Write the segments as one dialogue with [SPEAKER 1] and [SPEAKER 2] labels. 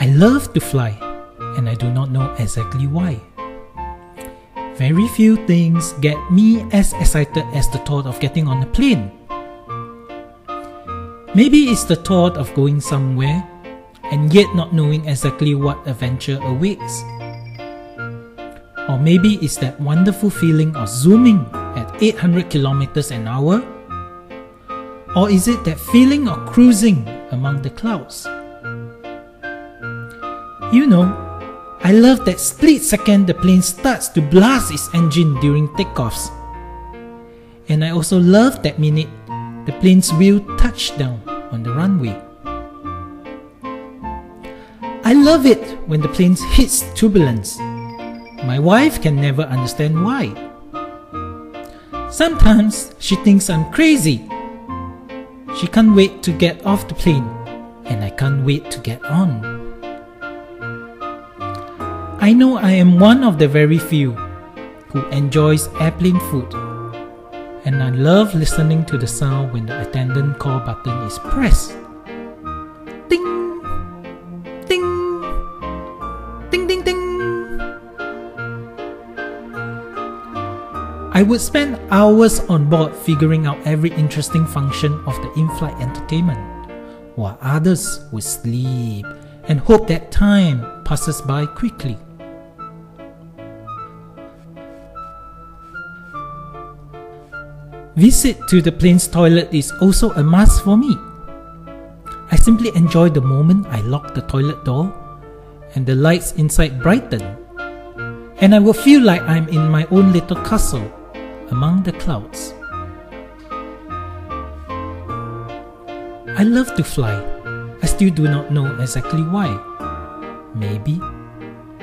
[SPEAKER 1] I love to fly, and I do not know exactly why. Very few things get me as excited as the thought of getting on a plane. Maybe it's the thought of going somewhere and yet not knowing exactly what adventure awaits. Or maybe it's that wonderful feeling of zooming at 800 kilometers an hour. Or is it that feeling of cruising among the clouds? You know, I love that split second the plane starts to blast its engine during takeoffs. And I also love that minute the plane's wheel touched down on the runway. I love it when the plane hits turbulence. My wife can never understand why. Sometimes she thinks I'm crazy. She can't wait to get off the plane, and I can't wait to get on. I know I am one of the very few who enjoys airplane food, and I love listening to the sound when the attendant call button is pressed. Ding! Ding! Ding ding ding! I would spend hours on board figuring out every interesting function of the in-flight entertainment, while others would sleep and hope that time passes by quickly. Visit to the plane's toilet is also a must for me. I simply enjoy the moment I lock the toilet door and the lights inside brighten, and I will feel like I'm in my own little castle among the clouds. I love to fly. I still do not know exactly why. Maybe,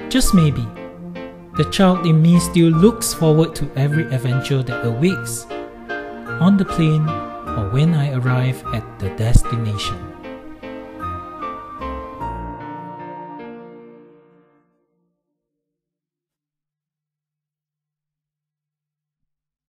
[SPEAKER 1] just maybe, the child in me still looks forward to every adventure that awaits on the plane or when I arrive at the destination.